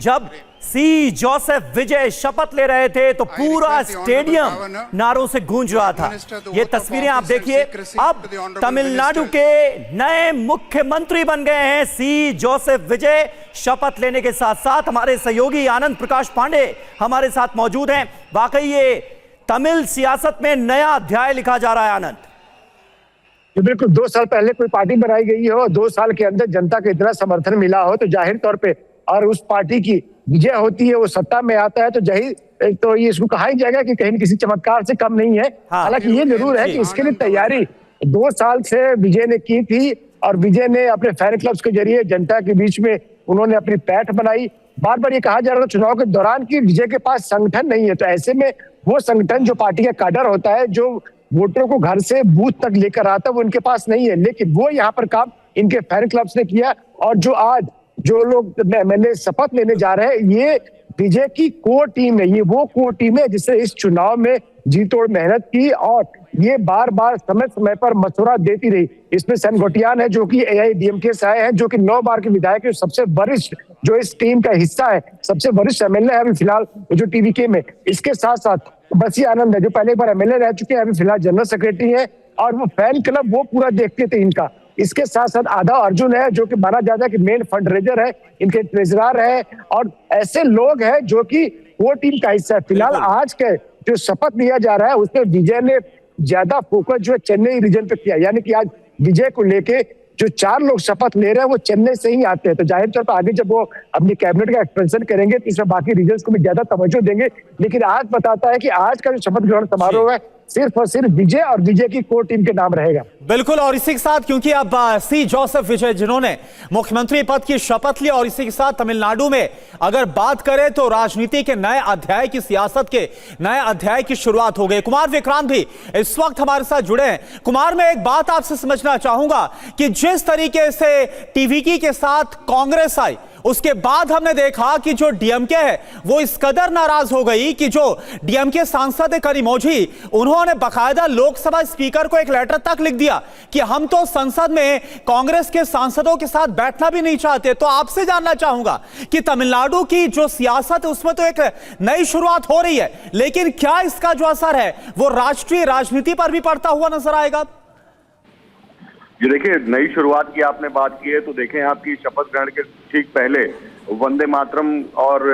जब सी जोसेफ विजय शपथ ले रहे थे तो पूरा स्टेडियम नारों से गूंज रहा था। ये तस्वीरें आप देखिए। अब तमिलनाडु के नए मुख्यमंत्री बन गए हैं सी जोसेफ विजय। शपथ लेने के साथ साथ हमारे सहयोगी आनंद प्रकाश पांडे हमारे साथ मौजूद हैं। वाकई ये तमिल सियासत में नया अध्याय लिखा जा रहा है। आनंद, बिल्कुल 2 साल पहले कोई पार्टी बनाई गई हो, 2 साल के अंदर जनता का इतना समर्थन मिला हो तो जाहिर तौर पे और उस पार्टी की विजय होती है, वो सत्ता में आता है तो जाहिर तो ये इसको कहा ही जाएगा कि कहीं किसी चमत्कार से कम नहीं है। हालांकि ये जरूर है कि इसके लिए तैयारी 2 साल से विजय ने की थी और विजय ने अपने फैन क्लब्स के जरिए जनता के बीच में उन्होंने अपनी पैठ बनाई। बार बार ये कहा जा रहा था चुनाव के दौरान कि विजय के पास संगठन नहीं है, तो ऐसे में वो संगठन जो पार्टी का काडर होता है, जो वोटरों को घर से बूथ तक लेकर आता है, वो इनके पास नहीं है। लेकिन वो यहाँ पर काम इनके फैन क्लब्स ने किया और जो आज जो लोग एमएलए शपथ लेने जा रहे हैं, ये विजय की कोर टीम है। ये वो कोर टीम है जिसने इस चुनाव में जी तोड़ मेहनत की और ये बार बार समय समय पर मशवरा देती रही। इसमें सेनगोटियान है जो कि एआईडीएमके से आए हैं, जो कि 9 बार के विधायक है, सबसे वरिष्ठ जो इस टीम का हिस्सा है, सबसे वरिष्ठ एमएलए है अभी फिलहाल जो टीवीके में। इसके साथ साथ बसी आनंद है जो पहले एक बार एमएलए रह चुके हैं, अभी फिलहाल जनरल सेक्रेटरी है और वो फैन क्लब वो पूरा देखते थे इनका। इसके साथ साथ आधा अर्जुन है जो कि माना जाता है कि मेन फंड रेजर है, इनके ट्रेजरर है और ऐसे लोग हैं जो कि वो टीम का हिस्सा है। फिलहाल आज के जो शपथ लिया जा रहा है उसमें विजय ने ज्यादा फोकस जो है चेन्नई रीजन पे किया, यानी कि आज विजय को लेके जो 4 लोग शपथ ले रहे हैं वो चेन्नई से ही आते हैं। तो जाहिर तौर पर आगे जब वो अपनी कैबिनेट का एक्सपेंशन करेंगे तो इसमें बाकी रीजन्स को भी ज्यादा तवज्जो देंगे। लेकिन आज बताता है कि आज का जो शपथ ग्रहण समारोह है सिर्फ और सिर्फ विजय और विजय की कोर टीम के नाम रहेगा। बिल्कुल, और इसी के साथ क्योंकि अब सी जोसेफ विजय जिन्होंने मुख्यमंत्री पद की शपथ ली और इसी के साथ तमिलनाडु में अगर बात करें तो राजनीति के नए अध्याय की, सियासत के नए अध्याय की शुरुआत हो गई। कुमार विक्रांत भी इस वक्त हमारे साथ जुड़े हैं। कुमार, मैं एक बात आपसे समझना चाहूंगा कि जिस तरीके से टीवीके के साथ कांग्रेस आई, उसके बाद हमने देखा कि जो डीएमके है वो इस कदर नाराज हो गई कि जो डीएमके सांसद है करिमोझी, उन्होंने बकायदा लोकसभा स्पीकर को एक लेटर तक लिख दिया कि हम तो संसद में कांग्रेस के सांसदों के साथ बैठना भी नहीं चाहते। तो आपसे जानना चाहूंगा कि तमिलनाडु की जो सियासत है उसमें तो एक नई शुरुआत हो रही है, लेकिन क्या इसका जो असर है वो राष्ट्रीय राजनीति पर भी पड़ता हुआ नजर आएगा? जी देखिए, नई शुरुआत की आपने बात की है तो देखें, आपकी शपथ ग्रहण के ठीक पहले वंदे मातरम और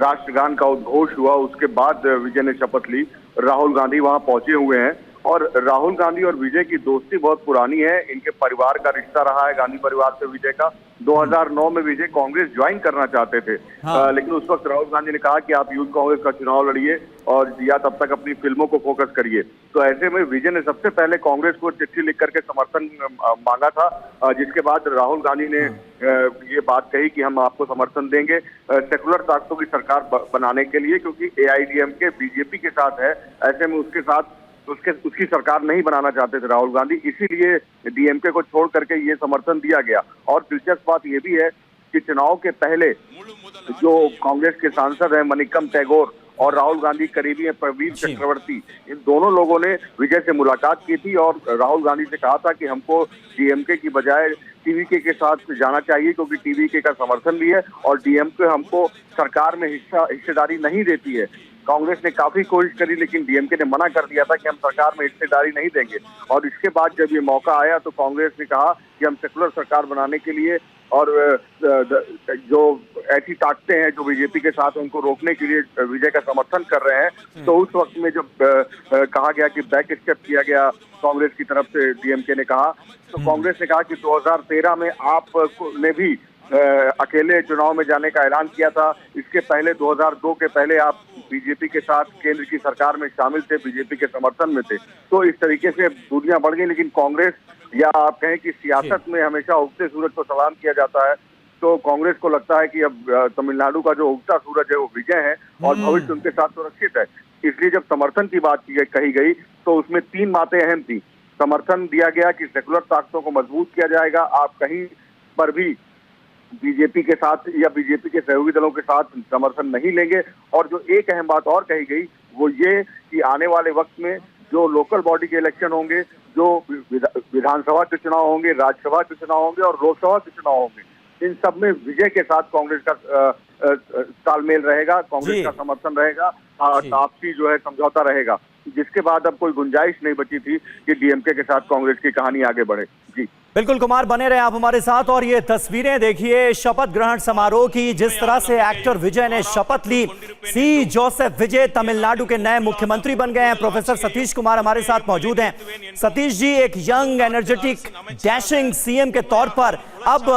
राष्ट्रगान का उद्घोष हुआ। उसके बाद विजय ने शपथ ली। राहुल गांधी वहां पहुंचे हुए हैं और राहुल गांधी और विजय की दोस्ती बहुत पुरानी है। इनके परिवार का रिश्ता रहा है, गांधी परिवार से विजय का। 2009 में विजय कांग्रेस ज्वाइन करना चाहते थे। लेकिन उस वक्त राहुल गांधी ने कहा कि आप यूथ कांग्रेस का चुनाव लड़िए और या तब तक अपनी फिल्मों को फोकस करिए। तो ऐसे में विजय ने सबसे पहले कांग्रेस को चिट्ठी लिख करके समर्थन मांगा था, जिसके बाद राहुल गांधी ने ये बात कही कि हम आपको समर्थन देंगे सेकुलर ताकतों की सरकार बनाने के लिए, क्योंकि एआईडीएमके बीजेपी के साथ है। ऐसे में उसके साथ उसकी सरकार नहीं बनाना चाहते थे राहुल गांधी, इसीलिए डीएमके को छोड़ करके ये समर्थन दिया गया। और दिलचस्प बात ये भी है कि चुनाव के पहले जो कांग्रेस के सांसद हैं मनिक्कम टैगोर और राहुल गांधी करीबी हैं प्रवीण चक्रवर्ती, इन दोनों लोगों ने विजय से मुलाकात की थी और राहुल गांधी से कहा था कि हमको डीएमके की बजाय टीवीके के साथ जाना चाहिए, क्योंकि टीवीके का समर्थन भी है और डीएमके हमको सरकार में हिस्सेदारी नहीं देती है। कांग्रेस ने काफी कोशिश करी लेकिन डीएमके ने मना कर दिया था कि हम सरकार में हिस्सेदारी नहीं देंगे। और इसके बाद जब ये मौका आया तो कांग्रेस ने कहा कि हम सेकुलर सरकार बनाने के लिए और जो ऐसी ताकतें हैं जो बीजेपी के साथ उनको रोकने के लिए विजय का समर्थन कर रहे हैं। तो उस वक्त में जब कहा गया कि बैक स्टेप किया गया कांग्रेस की तरफ से, डीएमके ने कहा, तो कांग्रेस ने कहा कि 2013 में आप ने भी अकेले चुनाव में जाने का ऐलान किया था। इसके पहले 2002 के पहले आप बीजेपी के साथ केंद्र की सरकार में शामिल थे, बीजेपी के समर्थन में थे। तो इस तरीके से दूरियां बढ़ गई। लेकिन कांग्रेस, या आप कहें कि सियासत में हमेशा उगते सूरज को सलाम किया जाता है, तो कांग्रेस को लगता है कि अब तमिलनाडु का जो उगता सूरज है वो विजय है और भविष्य उनके साथ सुरक्षित है। इसलिए जब समर्थन की बात कही गई तो उसमें 3 बातें अहम थी। समर्थन दिया गया कि सेकुलर ताकतों को मजबूत किया जाएगा, आप कहीं पर भी बीजेपी के साथ या बीजेपी के सहयोगी दलों के साथ समर्थन नहीं लेंगे। और जो एक अहम बात और कही गई वो ये कि आने वाले वक्त में जो लोकल बॉडी के इलेक्शन होंगे, जो विधानसभा के चुनाव होंगे, राज्यसभा के चुनाव होंगे और लोकसभा के चुनाव होंगे, इन सब में विजय के साथ कांग्रेस का तालमेल रहेगा, जी। कांग्रेस का समर्थन रहेगा, आपसी जो है समझौता रहेगा, जिसके बाद अब कोई गुंजाइश नहीं बची थी कि डीएमके के साथ कांग्रेस की कहानी आगे बढ़े। जी बिल्कुल कुमार, बने रहे आप हमारे साथ। और ये तस्वीरें देखिए शपथ ग्रहण समारोह की, जिस तरह से एक्टर विजय ने शपथ ली। सी जोसेफ विजय तमिलनाडु के नए मुख्यमंत्री बन गए हैं। प्रोफेसर सतीश कुमार हमारे साथ मौजूद हैं। सतीश जी, एक यंग एनर्जेटिक डैशिंग सीएम के तौर पर अब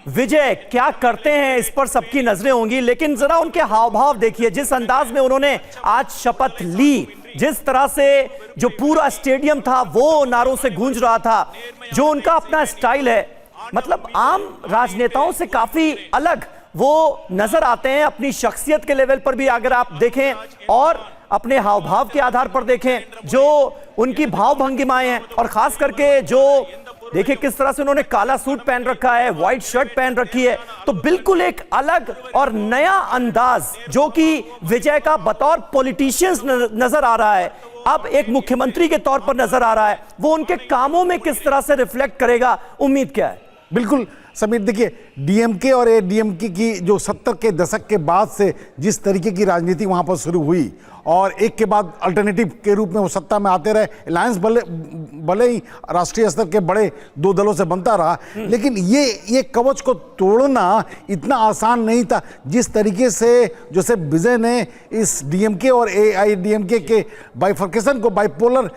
विजय क्या करते हैं इस पर सबकी नजरें होंगी, लेकिन जरा उनके हाव भाव देखिए, जिस अंदाज में उन्होंने आज शपथ ली, जिस तरह से जो पूरा स्टेडियम था वो नारों से गूंज रहा था, जो उनका अपना स्टाइल है, मतलब आम राजनेताओं से काफी अलग वो नजर आते हैं अपनी शख्सियत के लेवल पर भी अगर आप देखें और अपने हाव भाव के आधार पर देखें, जो उनकी भाव भंगिमाएं हैं, और खास करके जो देखिए किस तरह से उन्होंने काला सूट पहन रखा है, व्हाइट शर्ट पहन रखी है, तो बिल्कुल एक अलग और नया अंदाज जो कि विजय का बतौर पॉलिटिशियंस नजर आ रहा है, अब एक मुख्यमंत्री के तौर पर नजर आ रहा है, वो उनके कामों में किस तरह से रिफ्लेक्ट करेगा, उम्मीद क्या है? बिल्कुल समीर, देखिए डीएमके और एडीएमके की जो 70 के दशक के बाद से जिस तरीके की राजनीति वहां पर शुरू हुई और एक के बाद अल्टरनेटिव के रूप में वो सत्ता में आते रहे, अलायंस भले ही राष्ट्रीय स्तर के बड़े दो दलों से बनता रहा, लेकिन ये कवच को तोड़ना इतना आसान नहीं था। जिस तरीके से जोसेफ विजय ने इस डीएमके और एआईडीएमके के बाइफर्केशन को, बाइपोलर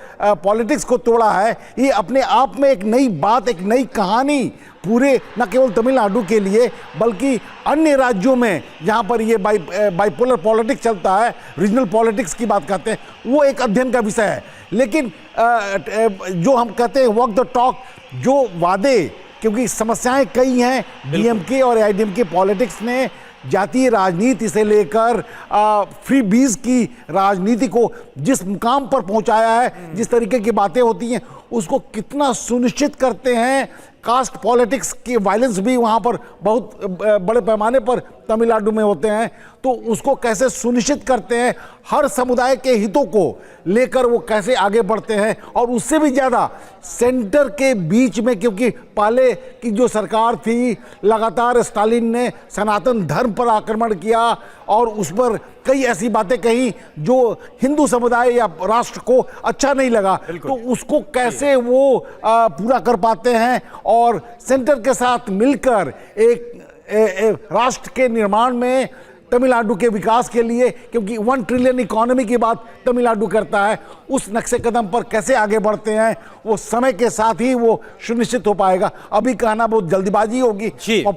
पॉलिटिक्स को तोड़ा है, ये अपने आप में एक नई बात, एक नई कहानी पूरे न केवल तमिलनाडु के लिए बल्कि अन्य राज्यों में जहां पर ये बाइपोलर पॉलिटिक्स चलता है, रीजनल पॉलिटिक्स की बात करते हैं, वो एक अध्ययन का विषय है। लेकिन जो हम कहते हैं वॉक द टॉक, जो वादे, क्योंकि समस्याएं कई हैं, डीएमके और एआईडीएमके पॉलिटिक्स ने जातीय राजनीति से लेकर फ्री बीज की राजनीति को जिस मुकाम पर पहुंचाया है, जिस तरीके की बातें होती हैं उसको कितना सुनिश्चित करते हैं। कास्ट पॉलिटिक्स की वायलेंस भी वहाँ पर बहुत बड़े पैमाने पर तमिलनाडु में होते हैं, तो उसको कैसे सुनिश्चित करते हैं, हर समुदाय के हितों को लेकर वो कैसे आगे बढ़ते हैं, और उससे भी ज़्यादा सेंटर के बीच में, क्योंकि पहले की जो सरकार थी लगातार स्टालिन ने सनातन धर्म पर आक्रमण किया और उस पर कई ऐसी बातें कही जो हिंदू समुदाय या राष्ट्र को अच्छा नहीं लगा, तो उसको कैसे वो पूरा कर पाते हैं और सेंटर के साथ मिलकर एक राष्ट्र के निर्माण में, तमिलनाडु के विकास के लिए, क्योंकि 1 ट्रिलियन इकोनॉमी की बात तमिलनाडु करता है, उस नक्शे कदम पर कैसे आगे बढ़ते हैं वो समय के साथ ही वो सुनिश्चित हो पाएगा। अभी कहना बहुत जल्दीबाजी होगी और